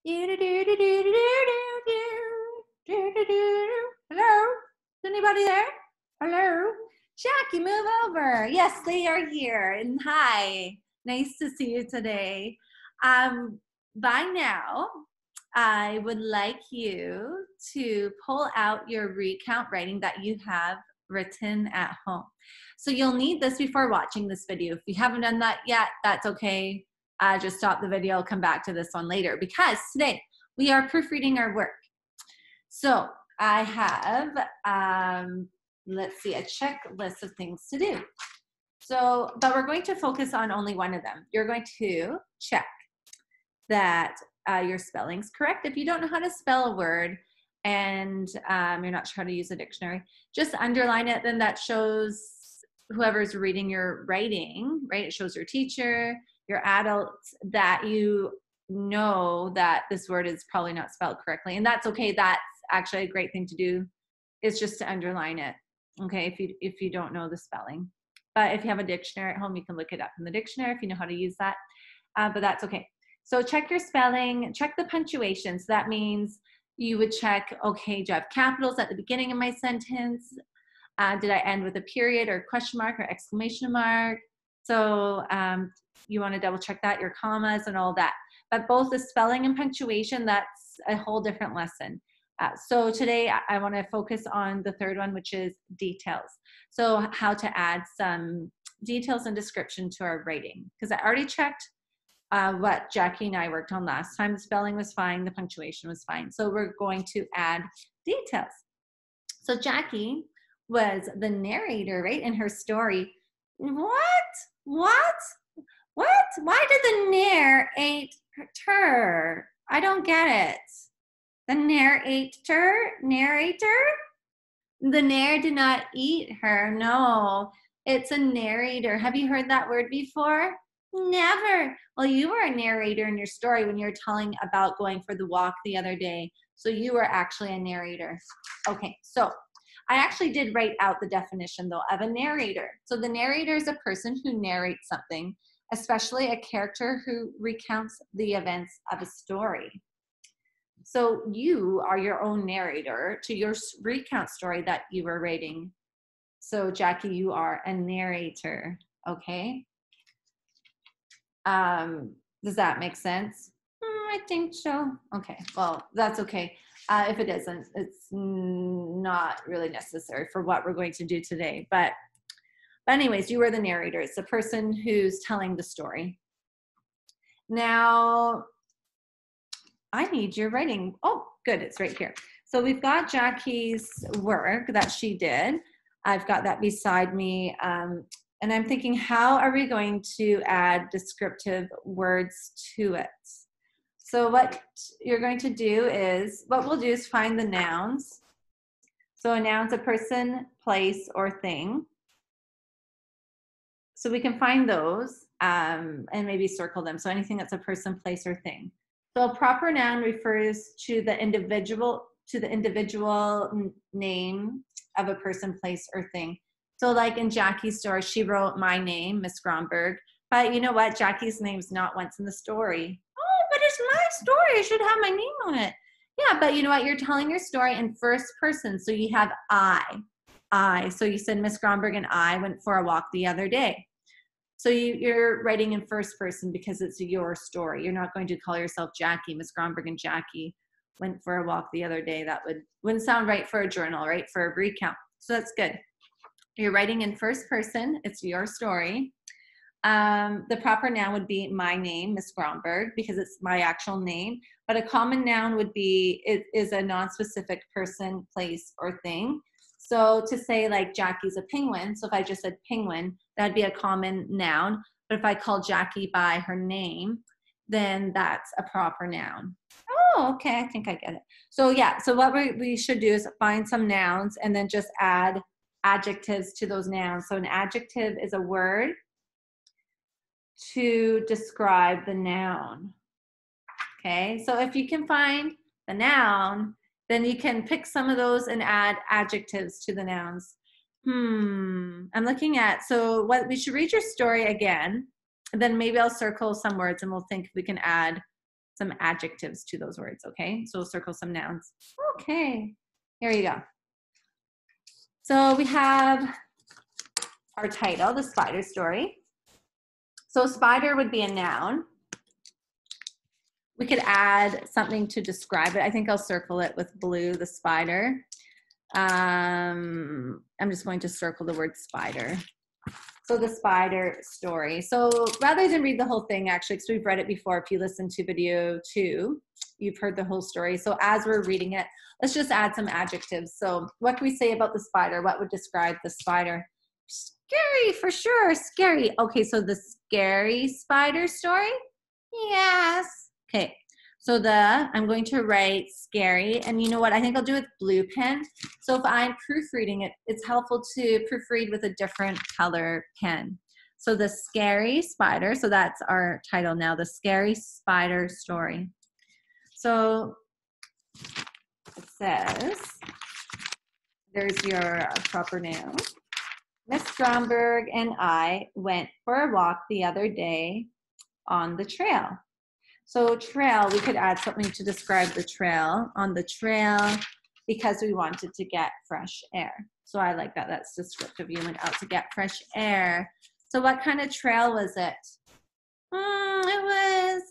Hello? Is anybody there? Hello? Jackie, move over. Yes, they are here. And hi, nice to see you today. By now, I would like you to pull out your recount writing that you have written at home. So you'll need this before watching this video. If you haven't done that yet, that's okay. Just stop the video, come back to this one later, because today we are proofreading our work. So I have, let's see, a checklist of things to do. So, but we're going to focus on only one of them. You're going to check that your spelling's correct. If you don't know how to spell a word and you're not sure how to use a dictionary, just underline it. Then that shows whoever's reading your writing, right? It shows your teacher, your adults, that you know that this word is probably not spelled correctly. And that's okay. That's actually a great thing to do, is just to underline it, okay, if you don't know the spelling. But if you have a dictionary at home, you can look it up in the dictionary if you know how to use that. But that's okay. So check your spelling, check the punctuation. So that means you would check, okay, do I have capitals at the beginning of my sentence? Did I end with a period or question mark or exclamation mark? So you want to double check that, your commas and all that. But both the spelling and punctuation, that's a whole different lesson. So today I want to focus on the third one, which is details. So how to add some details and description to our writing. Because I already checked what Jackie and I worked on last time. The spelling was fine, the punctuation was fine. So we're going to add details. So Jackie was the narrator, right, in her story. What? Why did the narrator? I don't get it. The narrator? The narr did not eat her. No, it's a narrator. Have you heard that word before? Never. Well, you were a narrator in your story when you were telling about going for the walk the other day. So you were actually a narrator. Okay, so I actually did write out the definition, though, of a narrator. So the narrator is a person who narrates something, especially a character who recounts the events of a story. So you are your own narrator to your recount story that you were writing. So Jackie, you are a narrator, okay? Does that make sense? I think so. Okay, well, that's okay. If it isn't, it's not really necessary for what we're going to do today. But anyways, you are the narrator. It's the person who's telling the story. Now, I need your writing. Oh, good, it's right here. So we've got Jackie's work that she did. I've got that beside me. And I'm thinking, how are we going to add descriptive words to it? So what you're going to do is, what we'll do is find the nouns. So a noun's a person, place, or thing. So we can find those and maybe circle them. So anything that's a person, place, or thing. So a proper noun refers to the individual name of a person, place, or thing. So like in Jackie's story, she wrote my name, Miss Gromberg. But you know what? Jackie's name's not once in the story. Oh, but it's my story. I should have my name on it. Yeah, but you know what? You're telling your story in first person. So you have I. So you said Miss Gromberg and I went for a walk the other day. So you're writing in first person because it's your story. You're not going to call yourself Jackie. Miss Gromberg and Jackie went for a walk the other day. That wouldn't sound right for a journal, right? For a recount. So that's good. You're writing in first person. It's your story. The proper noun would be my name, Miss Gromberg, because it's my actual name. But a common noun would be, it is a non-specific person, place, or thing. So to say like Jackie's a penguin, so if I just said penguin, that'd be a common noun. But if I call Jackie by her name, then that's a proper noun. Oh, okay, I think I get it. So yeah, so what we should do is find some nouns and then just add adjectives to those nouns. So an adjective is a word to describe the noun. Okay, so if you can find the noun, then you can pick some of those and add adjectives to the nouns. I'm looking at, so what we should read your story again, and then maybe I'll circle some words and we'll think if we can add some adjectives to those words, okay? So we'll circle some nouns. Okay, here you go. So we have our title, The Spider Story. So spider would be a noun. We could add something to describe it. I think I'll circle it with blue, the spider. I'm just going to circle the word spider. So the spider story. So rather than read the whole thing, actually, because we've read it before, if you listen to video 2, you've heard the whole story. So as we're reading it, let's just add some adjectives. So what can we say about the spider? What would describe the spider? Scary, for sure, scary. Okay, so the scary spider story? Yes. Okay, so I'm going to write scary, and you know what? I think I'll do it with blue pen. So if I'm proofreading it, it's helpful to proofread with a different color pen. So the scary spider, so that's our title now, the scary spider story. So it says, there's your proper noun. Miss Stromberg and I went for a walk the other day on the trail. So trail, we could add something to describe the trail. On the trail, because we wanted to get fresh air. So I like that. That's descriptive. You went out to get fresh air. So what kind of trail was it? It was,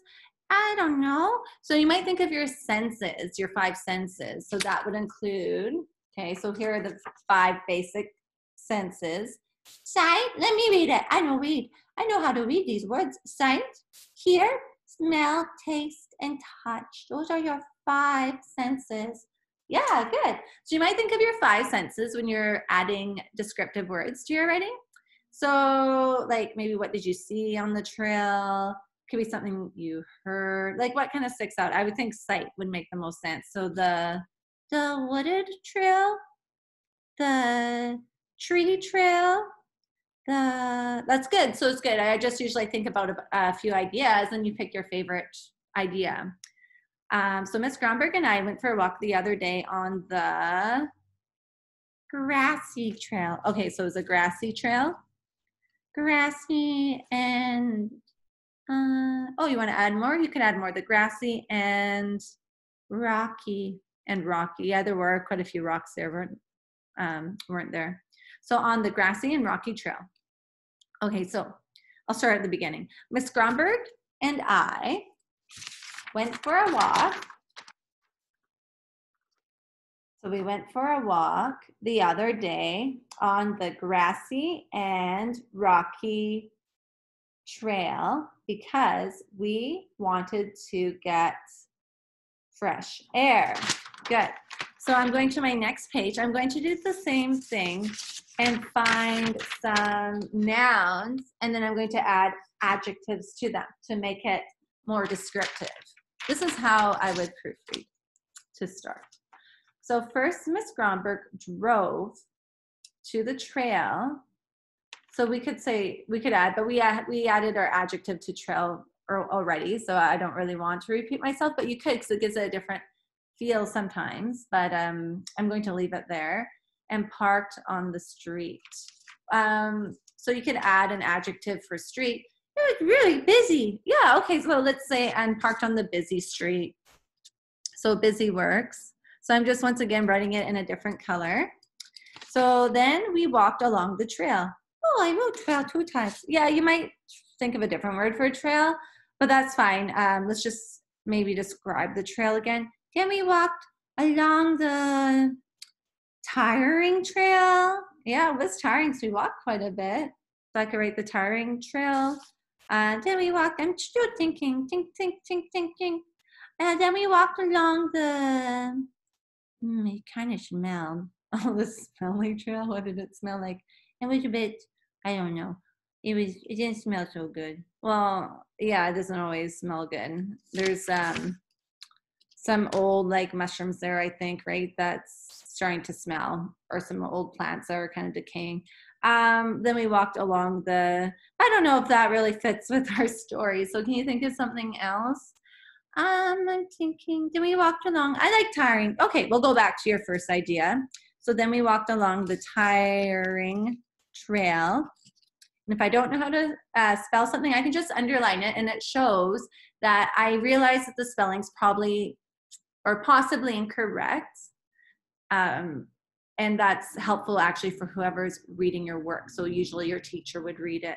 I don't know. So you might think of your senses, your 5 senses. So that would include, okay, so here are the 5 basic senses. Sight, let me read it. I know how to read these words. Sight, hear, smell, taste, and touch. Those are your 5 senses. Yeah, good. So you might think of your 5 senses when you're adding descriptive words to your writing. So like maybe what did you see on the trail? Could be something you heard. Like what kind of sticks out? I would think sight would make the most sense. So the wooded trail, the tree trail, that's good. So it's good. I just usually think about a few ideas and you pick your favorite idea. So Miss Gromberg and I went for a walk the other day on the grassy trail. Okay, so it's a grassy trail. Grassy and, oh, you want to add more? You could add more. The grassy and rocky and rocky. Yeah, there were quite a few rocks there, weren't there? So on the grassy and rocky trail. Okay, so I'll start at the beginning. Miss Gromberg and I went for a walk. So we went for a walk the other day on the grassy and rocky trail because we wanted to get fresh air. Good. So I'm going to my next page. I'm going to do the same thing and find some nouns, and then I'm going to add adjectives to them to make it more descriptive. This is how I would proofread to start. So first, Miss Gromberg drove to the trail. So we could say, we could add, but we added our adjective to trail already, so I don't really want to repeat myself, but you could, because it gives it a different feel sometimes, but I'm going to leave it there. And parked on the street. So you could add an adjective for street. It was really busy. Yeah, okay, so let's say and parked on the busy street. So busy works. So I'm just once again writing it in a different color. So then we walked along the trail. Oh, I wrote trail 2 times. Yeah, you might think of a different word for a trail, but that's fine. Let's just maybe describe the trail again. Then we walked along the tiring trail. Yeah, it was tiring, so we walked quite a bit. So I could write the tiring trail. Then we walked, I'm still thinking, think. And then we walked along the, it kind of smelled. Oh, the smelly trail, what did it smell like? It was a bit, I don't know. It didn't smell so good. Well, yeah, it doesn't always smell good. There's some old like mushrooms there, I think, right? That's starting to smell, or some old plants that are kind of decaying. Then we walked along I don't know if that really fits with our story. So can you think of something else? I'm thinking, then we walked along, I like tiring. Okay, we'll go back to your first idea. So then we walked along the tiring trail. And if I don't know how to spell something, I can just underline it, and it shows that I realize that the spelling's probably or possibly incorrect. And that's helpful actually for whoever's reading your work. So usually your teacher would read it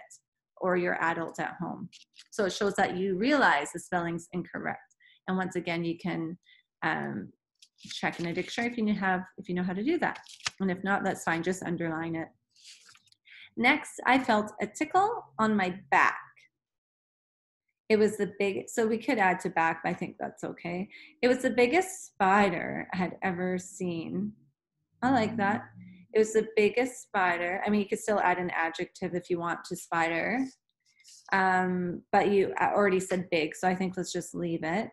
or your adult at home. So it shows that you realize the spelling's incorrect. And once again, you can check in a dictionary if you know how to do that. And if not, that's fine, just underline it. Next, I felt a tickle on my back. It was the big, so we could add to back, but I think that's okay. It was the biggest spider I had ever seen. I like that. It was the biggest spider. I mean, you could still add an adjective if you want to spider. But you already said big, so I think let's just leave it.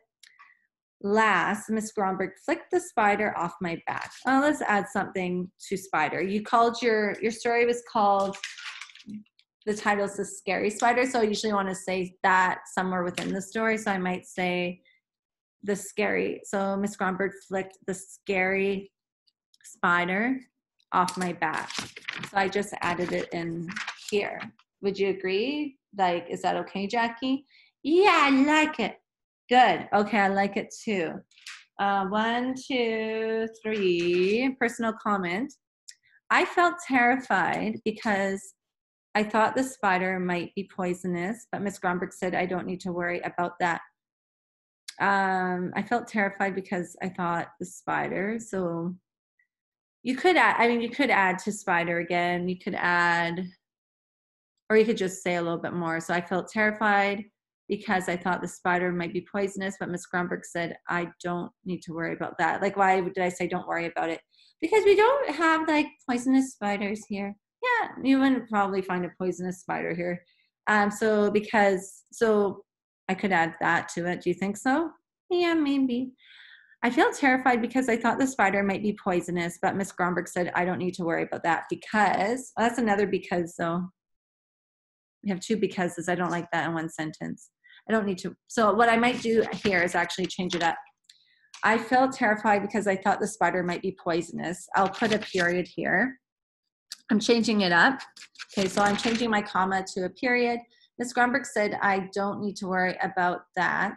Last, Miss Gromberg flicked the spider off my back. Oh, let's add something to spider. You called your story was called, the title's The Scary Spider, so I usually want to say that somewhere within the story, so I might say the scary. So Miss Gromberg flicked the scary spider off my back. So I just added it in here. Would you agree? Like, is that okay, Jackie? Yeah, I like it. Good. Okay, I like it too. 1, 2, 3. Personal comment. I felt terrified because I thought the spider might be poisonous, but Miss Gromberg said I don't need to worry about that. I felt terrified because I thought the spider, so you could add, I mean, you could add to spider again. You could add, or you could just say a little bit more. So I felt terrified because I thought the spider might be poisonous, but Miss Gromberg said, I don't need to worry about that. Like, why did I say don't worry about it? Because we don't have like poisonous spiders here. Yeah, you wouldn't probably find a poisonous spider here. So I could add that to it. Do you think so? Yeah, maybe. I feel terrified because I thought the spider might be poisonous, but Miss Gromberg said I don't need to worry about that because, well, that's another because though. We have 2 becauses. I don't like that in one sentence. I don't need to. So what I might do here is actually change it up. I felt terrified because I thought the spider might be poisonous. I'll put a period here. I'm changing it up. Okay, so I'm changing my comma to a period. Ms. Gromberg said I don't need to worry about that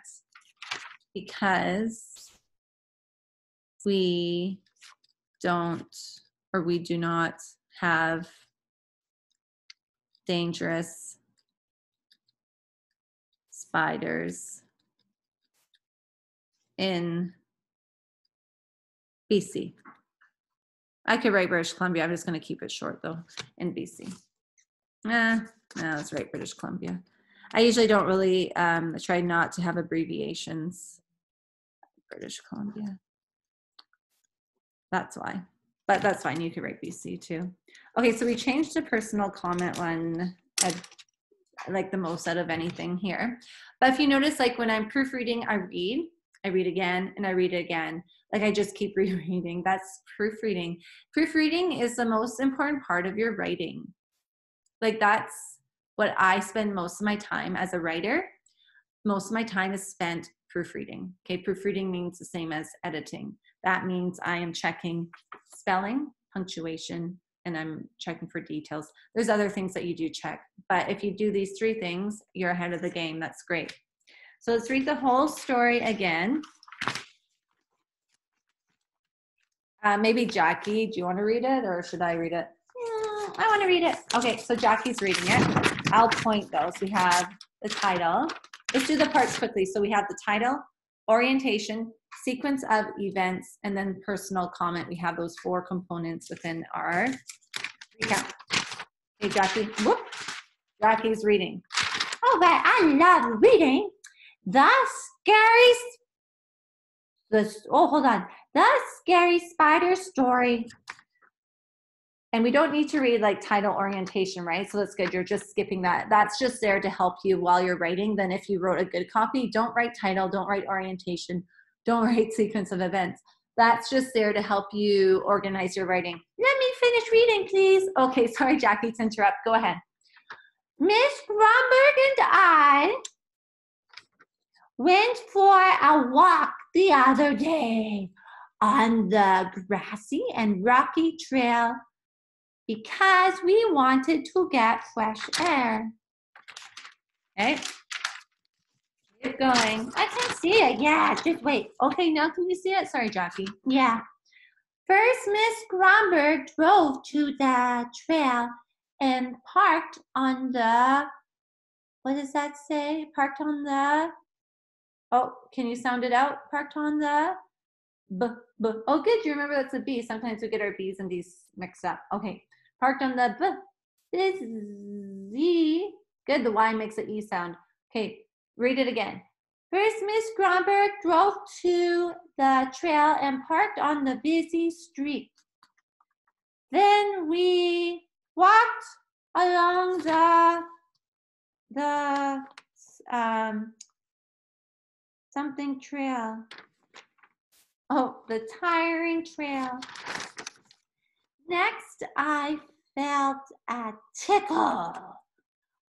because we do not have dangerous spiders in BC. I could write British Columbia. I'm just going to keep it short though, in BC. No, let's write British Columbia. I usually don't really try not to have abbreviations. British Columbia. That's why. But that's fine. You could write BC too. Okay, so we changed the personal comment one. I like the most out of anything here. But if you notice, like when I'm proofreading, I read again, and I read again. Like I just keep rereading. That's proofreading. Proofreading is the most important part of your writing. Like that's what I spend most of my time as a writer. Most of my time is spent proofreading. Okay, proofreading means the same as editing. That means I am checking spelling, punctuation, and I'm checking for details. There's other things that you do check, but if you do these 3 things, you're ahead of the game. That's great. So let's read the whole story again. Maybe Jackie, do you want to read it or should I read it? I want to read it. Okay, so Jackie's reading it. I'll point those. We have the title. Let's do the parts quickly. So we have the title, orientation, sequence of events, and then personal comment. We have those 4 components within our recount. Hey, Jackie. Whoop. Jackie's reading. Oh, but I love reading. The scary spider story. And we don't need to read like title orientation, right? So that's good. You're just skipping that. That's just there to help you while you're writing. Then if you wrote a good copy, don't write title, don't write orientation, don't write sequence of events. That's just there to help you organize your writing. Let me finish reading, please. Okay, sorry, Jackie, to interrupt. Go ahead. Miss Gromberg and I went for a walk the other day on the grassy and rocky trail because we wanted to get fresh air. Okay. Keep going. I can't see it. Yeah, just wait. Okay, now can you see it? Sorry, Jackie. Yeah. First, Miss Gromberg drove to the trail and parked on the, what does that say? Parked on the, oh, can you sound it out? Parked on the, oh, good, you remember that's a B. Sometimes we get our B's and D's mixed up. Okay, parked on the Z. Good, the Y makes an E sound. Okay, read it again. First, Miss Gromberg drove to the trail and parked on the busy street. Then we walked along the something trail. Oh, the tiring trail. Next, I felt a tickle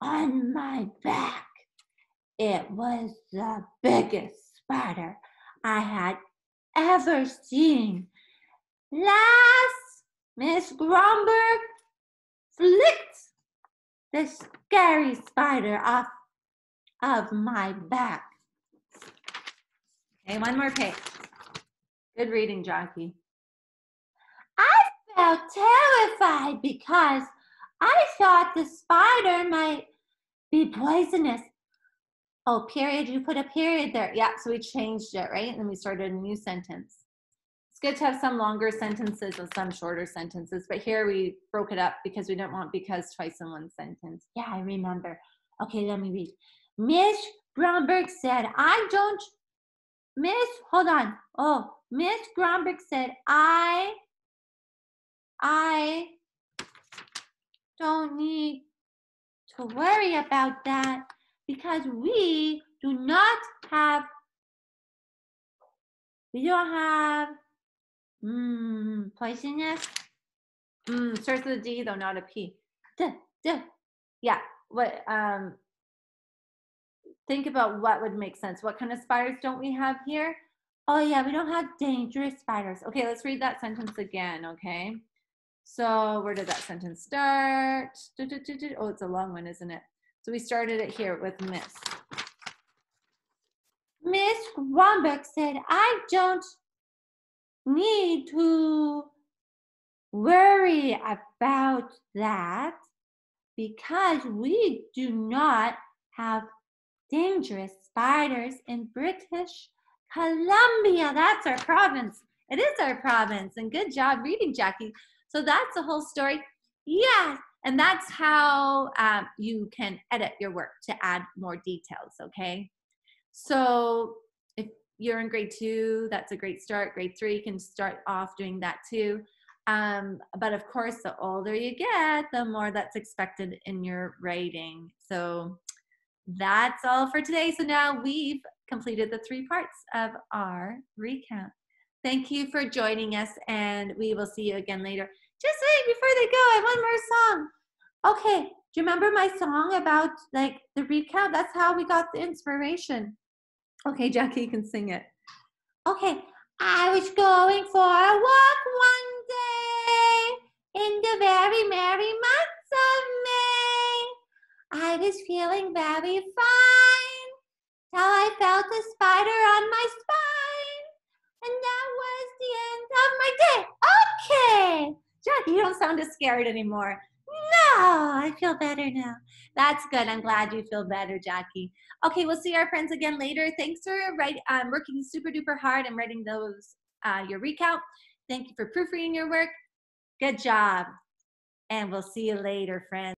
on my back. It was the biggest spider I had ever seen. Last, Miss Gromberg flicked the scary spider off of my back. Okay, one more page. Good reading, Jackie. I felt terrified because I thought the spider might be poisonous. Oh, period, you put a period there. Yeah, so we changed it, right? And then we started a new sentence. It's good to have some longer sentences and some shorter sentences, but here we broke it up because we don't want because twice in one sentence. Yeah, I remember. Okay, let me read. Miss Gromberg said, hold on. Oh, Miss Gromberg said, I don't need to worry about that because we don't have poisonous. Starts with a D though, not a P. Yeah. What? Think about what would make sense. What kind of spiders don't we have here? Oh yeah, we don't have dangerous spiders. Okay, let's read that sentence again. Okay. So where did that sentence start? Oh, it's a long one, isn't it? So we started it here with Miss. Miss Gromberg said, I don't need to worry about that because we do not have dangerous spiders in British Columbia. That's our province. It is our province. And good job reading, Jackie. So that's the whole story. Yeah, and that's how you can edit your work to add more details, okay? So if you're in grade 2, that's a great start. Grade 3, you can start off doing that too. But of course, the older you get, the more that's expected in your writing. So that's all for today. So now we've completed the 3 parts of our recount. Thank you for joining us, and we will see you again later. Just wait, before they go, I have one more song. Okay, do you remember my song about like the recount? That's how we got the inspiration. Okay, Jackie, you can sing it. Okay, I was going for a walk one day in the very merry month of May. I was feeling very fine till I felt a spider on my spine. And that was the end of my day. Okay. Jackie, you don't sound as scared anymore. No, I feel better now. That's good. I'm glad you feel better, Jackie. Okay, we'll see our friends again later. Thanks for working super duper hard and writing those your recount. Thank you for proofreading your work. Good job. And we'll see you later, friends.